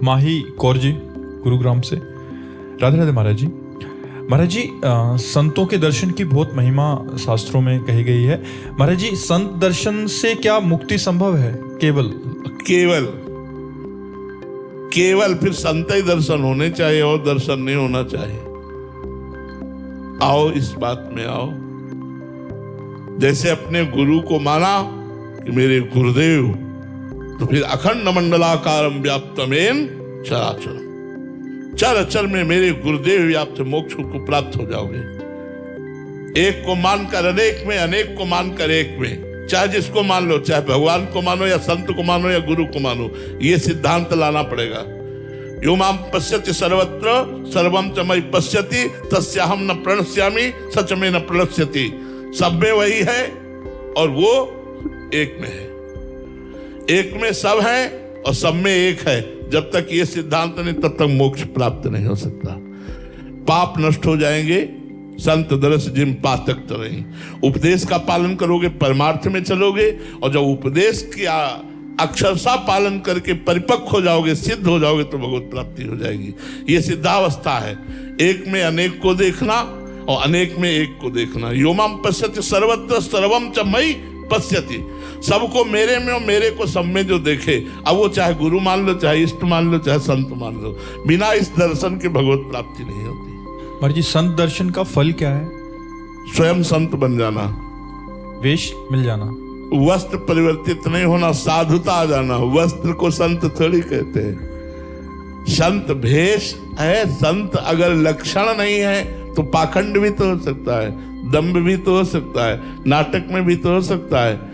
माही कौर जी, गुरुग्राम से। राधे राधे महाराज जी। महाराज जी, संतों के दर्शन की बहुत महिमा शास्त्रों में कही गई है। महाराज जी, संत दर्शन से क्या मुक्ति संभव है? केवल फिर संत ही दर्शन होने चाहिए और दर्शन नहीं होना चाहिए। आओ इस बात में आओ। जैसे अपने गुरु को माना कि मेरे गुरुदेव, तो फिर अखंड मंडलाकारम व्याप्तमेन चराचरम, चर अचर में मेरे गुरुदेव व्याप्त मोक्ष को प्राप्त हो जाओगे। एक को मानकर अनेक में, अनेक को मानकर एक में। चाहे जिसको मान लो, चाहे भगवान को मानो या संत को मानो या गुरु को मानो, ये सिद्धांत लाना पड़ेगा। यो माम पश्यति सर्वत्र सर्वम च मयि पश्यति तस्याहम न प्रणश्यामि सच में न प्रणश्यति। सब में वही है और वो एक में है। एक में सब है और सब में एक है। जब तक ये सिद्धांत नहीं, तब तक मोक्ष प्राप्त नहीं हो सकता। पाप नष्ट हो जाएंगे। संत दरस जिम पातक तरही। उपदेश का पालन करोगे, परमार्थ में चलोगे, और जब उपदेश की अक्षरशः पालन करके परिपक्व हो जाओगे, सिद्ध हो जाओगे, तो भगवत प्राप्ति हो जाएगी। ये सिद्धावस्था है। एक में अनेक को देखना और अनेक में एक को देखना। योमाम पश्यति सर्वत्र सर्वम च मयि पश्यति। सबको मेरे में और मेरे को सब में जो देखे, अब वो चाहे गुरु मान लो, चाहे इष्ट मान लो, चाहे संत मान लो, बिना इस दर्शन के भगवत प्राप्ति नहीं होती। महाराज जी, संत दर्शन का फल क्या है? स्वयं संत बन जाना, वेश मिल जाना, वस्त्र परिवर्तित नहीं होना, साधुता आ जाना। वस्त्र को संत थोड़ी कहते हैं। संत भेष है। संत अगर लक्षण नहीं है तो पाखंड भी तो हो सकता है, दंभ भी तो हो सकता है, नाटक में भी तो हो सकता है।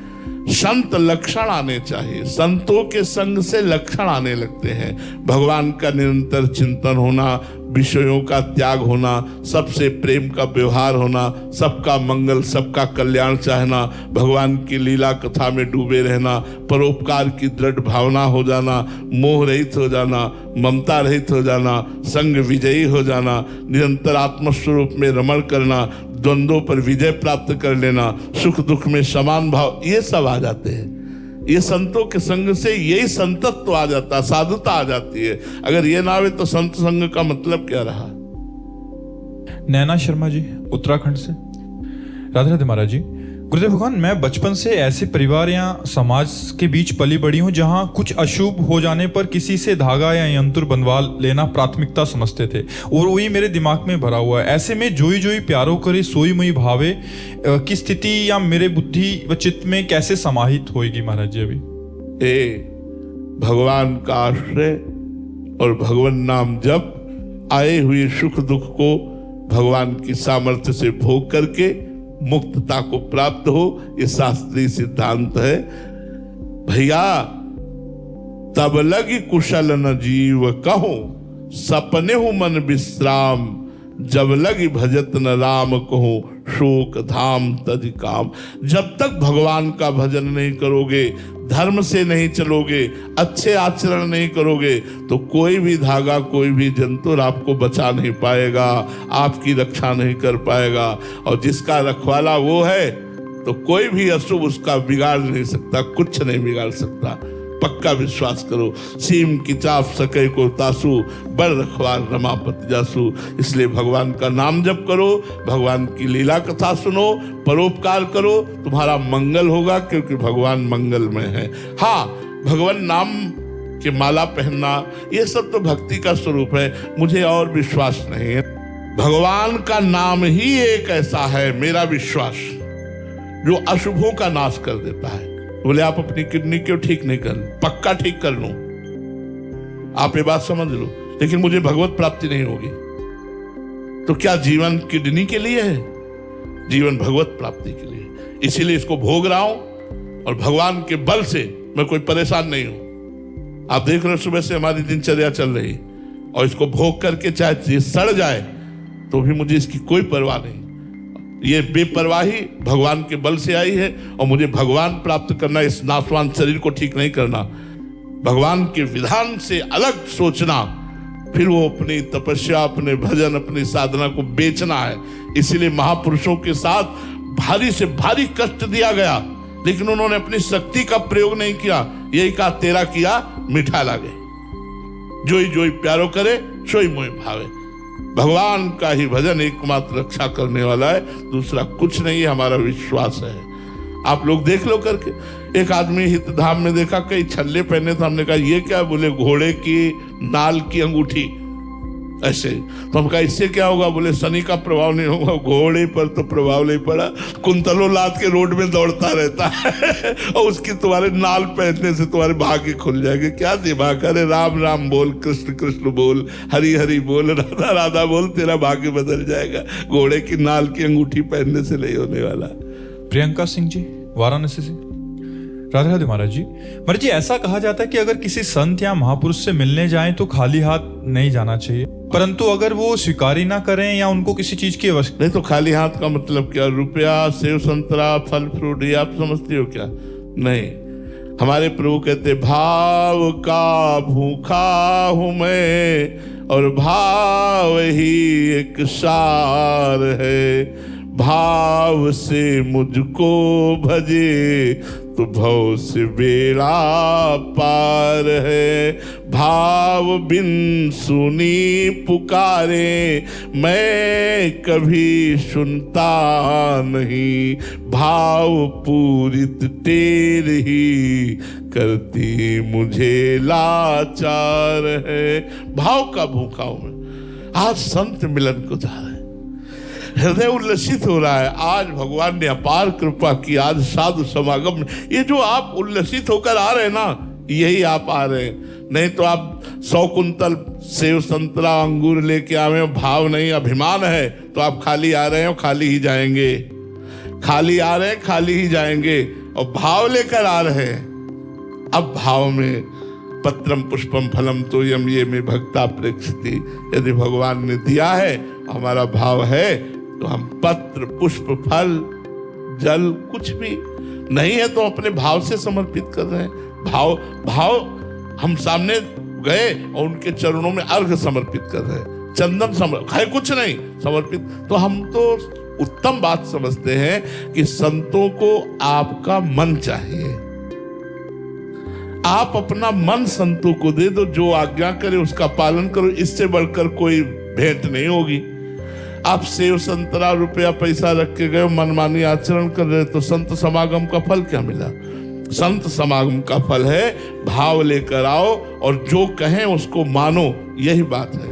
संत लक्षण आने चाहिए। संतों के संग से लक्षण आने लगते हैं। भगवान का निरंतर चिंतन होना, विषयों का त्याग होना, सबसे प्रेम का व्यवहार होना, सबका मंगल, सबका कल्याण चाहना, भगवान की लीला कथा में डूबे रहना, परोपकार की दृढ़ भावना हो जाना, मोह रहित हो जाना, ममता रहित हो जाना, संग विजयी हो जाना, निरंतर आत्मस्वरूप में रमण करना, द्वंद्वों पर विजय प्राप्त कर लेना, सुख दुख में समान भाव, ये सब आ जाते हैं। ये संतों के संग से यही संतत्व आ जाता, साधुता आ जाती है। अगर ये ना आवे तो संत संग का मतलब क्या रहा? नैना शर्मा जी, उत्तराखंड से। राधे राधे महाराज जी। गुरुदेव भगवान, मैं बचपन से ऐसे परिवार या समाज के बीच पली बड़ी हूँ जहाँ कुछ अशुभ हो जाने पर किसी से धागा या यंत्र बनवा लेना प्राथमिकता समझते थे, और वही मेरे दिमाग में भरा हुआ है। ऐसे में जोई जोई प्यारो करे सोई मोई भावे की स्थिति या मेरे बुद्धि व चित्त में कैसे समाहित होएगी महाराज जी? अभी भगवान का आश्रय और भगवान नाम जप, आए हुए सुख दुख को भगवान की सामर्थ्य से भोग करके मुक्तता को प्राप्त हो, ये शास्त्रीय सिद्धांत है। भैया, तब लगी कुशल न जीव कहो, सपने हूं मन विश्राम, जब लगी भजत न राम कहो, शोक धाम तज काम। जब तक भगवान का भजन नहीं करोगे, धर्म से नहीं चलोगे, अच्छे आचरण नहीं करोगे, तो कोई भी धागा, कोई भी जंतु आपको बचा नहीं पाएगा, आपकी रक्षा नहीं कर पाएगा। और जिसका रखवाला वो है, तो कोई भी अशुभ उसका बिगाड़ नहीं सकता, कुछ नहीं बिगाड़ सकता। पक्का विश्वास करो। सीम की चाप सके को तासु, बड़ रखवार रमापति जासु। इसलिए भगवान का नाम जप करो, भगवान की लीला कथा सुनो, परोपकार करो, तुम्हारा मंगल होगा, क्योंकि भगवान मंगल में है। हाँ, भगवान नाम की माला पहनना, ये सब तो भक्ति का स्वरूप है। मुझे और विश्वास नहीं है। भगवान का नाम ही एक ऐसा है, मेरा विश्वास, जो अशुभों का नाश कर देता है। बोले आप अपनी किडनी क्यों ठीक नहीं कर? पक्का ठीक कर लूं, आप ये बात समझ लो, लेकिन मुझे भगवत प्राप्ति नहीं होगी। तो क्या जीवन किडनी के लिए है? जीवन भगवत प्राप्ति के लिए। इसीलिए इसको भोग रहा हूं, और भगवान के बल से मैं कोई परेशान नहीं हूं। आप देख रहे हो, सुबह से हमारी दिनचर्या चल रही, और इसको भोग करके चाहे सड़ जाए तो भी मुझे इसकी कोई परवाह नहीं। ये बेपरवाही भगवान के बल से आई है, और मुझे भगवान प्राप्त करना, इस नाशवान शरीर को ठीक नहीं करना। भगवान के विधान से अलग सोचना, फिर वो अपनी तपस्या, अपने भजन, अपनी साधना को बेचना है। इसीलिए महापुरुषों के साथ भारी से भारी कष्ट दिया गया, लेकिन उन्होंने अपनी शक्ति का प्रयोग नहीं किया। यही कहा, तेरा किया मीठा लागे। जोई जोई प्यारो करे सोई मोहि भावे। भगवान का ही भजन एकमात्र रक्षा करने वाला है, दूसरा कुछ नहीं है, हमारा विश्वास है। आप लोग देख लो करके। एक आदमी हितधाम में देखा कई छल्ले पहने थे, हमने कहा ये क्या? बोले घोड़े की नाल की अंगूठी ऐसे। तो हम कहा इससे क्या होगा? बोले शनि का प्रभाव नहीं होगा। घोड़े पर तो प्रभाव नहीं पड़ा, कुंतलों लाद के रोड में दौड़ता रहता है और उसकी तुम्हारे नाल पहनने से तुम्हारे भाग्य खुल जाएंगे। क्या दिमाग? अरे राम राम बोल, कृष्ण कृष्ण बोल, हरि हरि बोल, राधा राधा बोल, तेरा भाग्य बदल जाएगा। घोड़े की नाल की अंगूठी पहनने से नहीं होने वाला। प्रियंका सिंह जी वाराणसी से, राधे राधे महाराज जी। महाराज जी, ऐसा कहा जाता है कि अगर किसी संत या महापुरुष से मिलने जाएं तो खाली हाथ नहीं जाना चाहिए, परंतु अगर वो स्वीकार ही ना करें या उनको किसी चीज की आवश्यकता नहीं तो खाली हाथ का मतलब क्या? रुपया, सेव संतरा, फल फ्रूट, ये आप समझते हो क्या? नहीं। हमारे प्रभु कहते भाव का भूखा हूं मैं और भाव ही एक सार है। भाव से मुझको भजे तो भव से बेड़ा पार है। भाव बिन सुनी पुकारे मैं कभी सुनता नहीं। भाव पूरित टेर ही करती मुझे लाचार है। भाव का भूखा हूं मैं। आज संत मिलन को जा रहे हैं, हृदय उल्लसित हो रहा है। आज भगवान ने अपार कृपा की, आज साधु समागम में ये जो आप उल्लसित होकर आ रहे हैं ना, यही आप आ रहे हैं। नहीं तो आप 100 कुंतल सेव संतरा अंगूर लेके आवे, भाव नहीं अभिमान है, तो आप खाली आ रहे हैं और खाली ही जाएंगे। खाली आ रहे हैं, खाली ही जाएंगे। और भाव लेकर आ रहे हैं। अब भाव में पत्रम पुष्पम फलम तोयम ये में भक्ता प्रेक्षति। यदि भगवान ने दिया है, हमारा भाव है, तो हम पत्र पुष्प फल जल कुछ भी नहीं है तो अपने भाव से समर्पित कर रहे हैं। भाव हम सामने गए और उनके चरणों में अर्घ समर्पित कर रहे हैं, चंदन है कुछ नहीं समर्पित। तो हम तो उत्तम बात समझते हैं कि संतों को आपका मन चाहिए। आप अपना मन संतों को दे दो, जो आज्ञा करे उसका पालन करो। इससे बढ़कर कोई भेंट नहीं होगी। आप सेव संतरा रुपया पैसा रख के गए, मनमानी आचरण कर रहे, तो संत समागम का फल क्या मिला? संत समागम का फल है भाव लेकर आओ और जो कहें उसको मानो। यही बात है।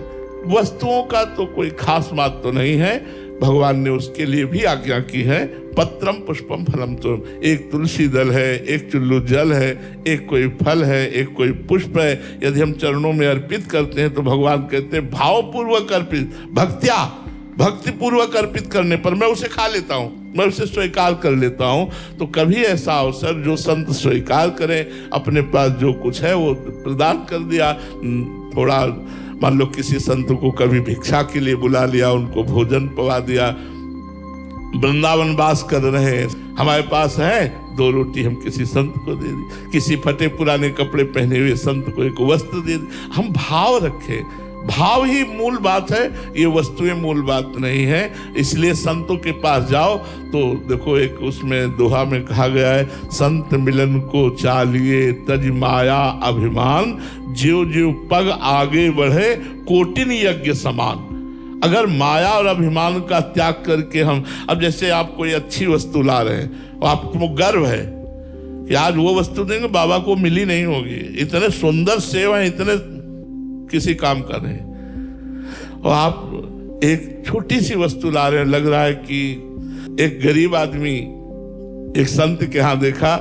वस्तुओं का तो कोई खास बात तो नहीं है, भगवान ने उसके लिए भी आज्ञा की है। पत्रम पुष्पम फलम तो, एक तुलसी दल है, एक चुल्लू जल है, एक कोई फल है, एक कोई पुष्प है। यदि हम चरणों में अर्पित करते हैं तो भगवान कहते हैं भावपूर्वक अर्पित, भक्ति पूर्वक अर्पित करने पर मैं उसे खा लेता हूं, मैं उसे स्वीकार कर लेता हूं। तो कभी ऐसा अवसर जो संत स्वीकार करें, अपने पास जो कुछ है वो प्रदान कर दिया। थोड़ा मान लो किसी संत को कभी भिक्षा के लिए बुला लिया, उनको भोजन पवा दिया। वृंदावन वास कर रहे हैं, हमारे पास है 2 रोटी, हम किसी संत को दे दी। किसी फटे पुराने कपड़े पहने हुए संत को एक वस्त्र दे दी। हम भाव रखें, भाव ही मूल बात है, ये वस्तुएं मूल बात नहीं है। इसलिए संतों के पास जाओ तो देखो, एक उसमें दोहा में कहा गया है, संत मिलन को चालिए तज माया अभिमान, ज्यों ज्यों पग आगे बढ़े कोटिन यज्ञ समान। अगर माया और अभिमान का त्याग करके हम, अब जैसे आप कोई अच्छी वस्तु ला रहे हैं और आपको गर्व है कि आज वो वस्तु देंगे, बाबा को मिली नहीं होगी, इतने सुंदर सेव है, इतने किसी काम कर रहे हैं, और आप एक छोटी सी वस्तु ला रहे हैं। लग रहा है कि एक गरीब आदमी एक संत के यहां देखा,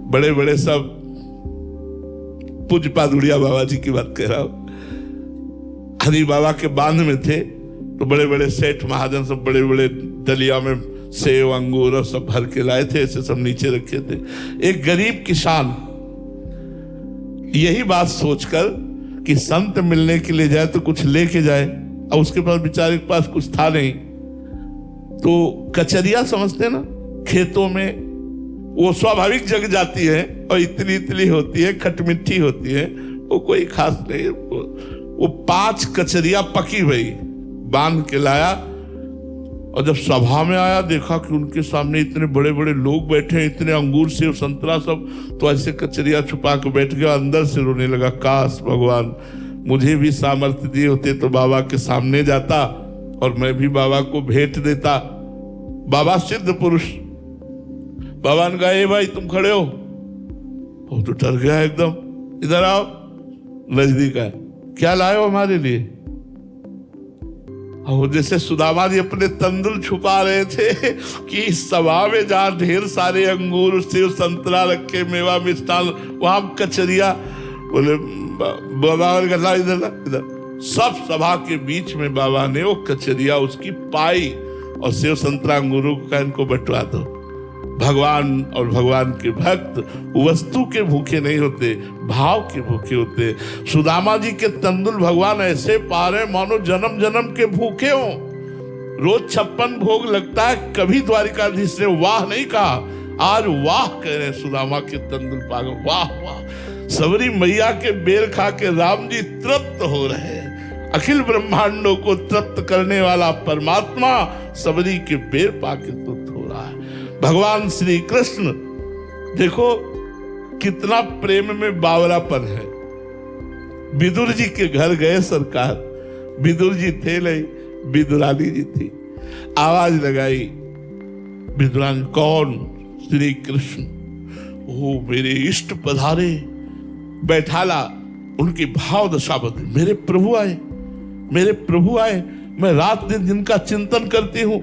बड़े बड़े सब, पूज्य पादुड़िया बाबा जी की बात कह रहा हूं, हरि बाबा के बांध में थे, तो बड़े बड़े सेठ महाजन सब बड़े बड़े डलिया में सेव अंगूर और सब भर के लाए थे, ऐसे सब नीचे रखे थे। एक गरीब किसान यही बात सोचकर कि संत मिलने के लिए जाए तो कुछ लेके जाए, और उसके पास बेचारे के पास कुछ था नहीं, तो कचरिया समझते ना, खेतों में वो स्वाभाविक जग जाती है और इतनी इतनी होती है, खटमिट्ठी होती है, वो कोई खास नहीं। वो 5 कचरिया पकी हुई बांध के लाया, और जब सभा में आया देखा कि उनके सामने इतने बड़े बड़े लोग बैठे हैं, इतने अंगूर सेव संतरा सब, तो ऐसे कचरिया छुपा के बैठ गया, अंदर से रोने लगा, काश भगवान मुझे भी सामर्थ्य दिए होते तो बाबा के सामने जाता और मैं भी बाबा को भेंट देता। बाबा सिद्ध पुरुष, बाबा ने कहा, ए भाई तुम खड़े हो? वो तो डर गया एकदम, इधर आओ, नजदीक आए, क्या लाए हो हमारे लिए? और जैसे सुदामा जी अपने तंदुल छुपा रहे थे कि इस सभा में जहां ढेर सारे अंगूर, सेब, संतरा रखे, मेवा, मिष्ठान, वहां कचरिया, बोले बाबा ने कहा इधर इधर। सब सभा के बीच में बाबा ने वो कचरिया उसकी पाई और सेब, संतरा, अंगूरों का इनको बंटवा दो। भगवान और भगवान के भक्त वस्तु के भूखे नहीं होते, भाव के भूखे होते। सुदामा जी के तंदुल भगवान ऐसे पा रहे मानो जन्म जन्म के भूखे हो। रोज 56 भोग लगता है, कभी द्वारिकाधीश ने वाह नहीं कहा, आज वाह कह रहे सुदामा के तंदुल पागल, वाह वाह। सबरी मैया के बेर खा के राम जी तृप्त हो रहे हैं। अखिल ब्रह्मांडों को तृप्त करने वाला परमात्मा सबरी के बेर पाके तृप्त हो रहा है। भगवान श्री कृष्ण देखो कितना प्रेम में बावरापन है। विदुर जी के घर गए सरकार, विदुर जी थे नहीं, विदुरानी जी थी। आवाज लगाई, विदुरानी, कौन? श्री कृष्ण। ओ मेरे इष्ट पधारे। बैठाला, उनकी भाव दशा बदली, मेरे प्रभु आए, मेरे प्रभु आए। मैं रात दिन जिनका चिंतन करती हूँ,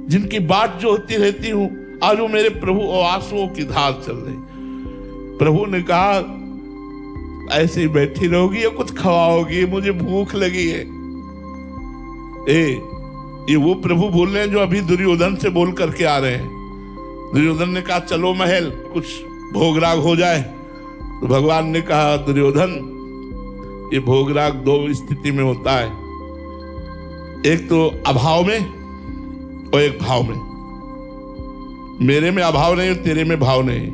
जिनकी बाट जो होती रहती हूँ, आज वो मेरे प्रभु और आंसुओं की धार चल रही। प्रभु ने कहा, ऐसे ही बैठी रहोगी या कुछ खवाओगी? मुझे भूख लगी है। ये वो प्रभु बोल रहे हैं जो अभी दुर्योधन से बोल करके आ रहे हैं। दुर्योधन ने कहा, चलो महल, कुछ भोगराग हो जाए। तो भगवान ने कहा, दुर्योधन, ये भोगराग दो स्थिति में होता है, एक तो अभाव में और एक भाव में। मेरे में अभाव नहीं, तेरे में भाव नहीं।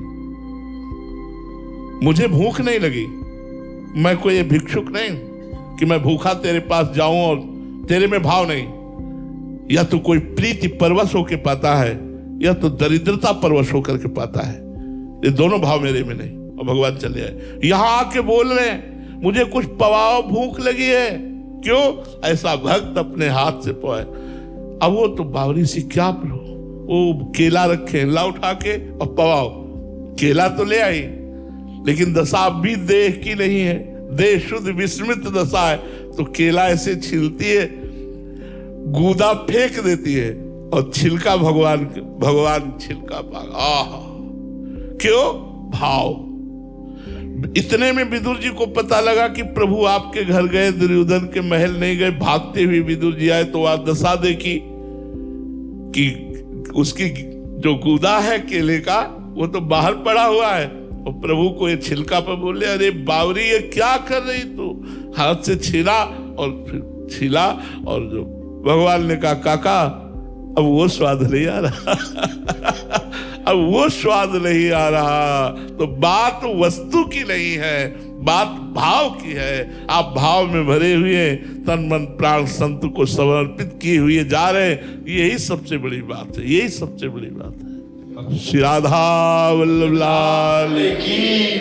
मुझे भूख नहीं लगी, मैं कोई भिक्षुक नहीं कि मैं भूखा तेरे पास जाऊं और तेरे में भाव नहीं। या तो कोई प्रीति परवश होकर पाता है, या तो दरिद्रता परवश होकर के पाता है। ये दोनों भाव मेरे में नहीं। और भगवान चले आए, यहां आके बोल रहे हैं, मुझे कुछ पवाओ, भूख लगी है। क्यों? ऐसा भक्त अपने हाथ से पवाए। अब वो तो बावरी सी, क्या प्रभु, वो केला रखे, ला उठा के और पवाओ। केला तो ले आई, लेकिन दशा भी देह की नहीं है, देह शुद्ध विस्मित दशा है। तो केला ऐसे छिलती है, गूदा फेंक देती है और छिलका भगवान छिलका पाग। आह, क्यों? भाव। इतने में विदुर जी को पता लगा कि प्रभु आपके घर गए, दुर्योधन के महल नहीं गए। भागते हुए विदुर जी आए तो आप दशा देखी कि उसकी जो गूदा है केले का, वो तो बाहर पड़ा हुआ है। और प्रभु को ये छिलका पर बोले, अरे बावरी, ये क्या कर रही तू? हाथ से छीला और फिर छीला। और जो भगवान ने कहा, काका अब वो स्वाद नहीं आ रहा अब वो स्वाद नहीं आ रहा। तो बात वस्तु की नहीं है, बात भाव की है। आप भाव में भरे हुए, तन मन प्राण संत को समर्पित किए हुए जा रहे हैं। यही सबसे बड़ी बात है, यही सबसे बड़ी बात है। श्री राधा वल्लभ लाल की।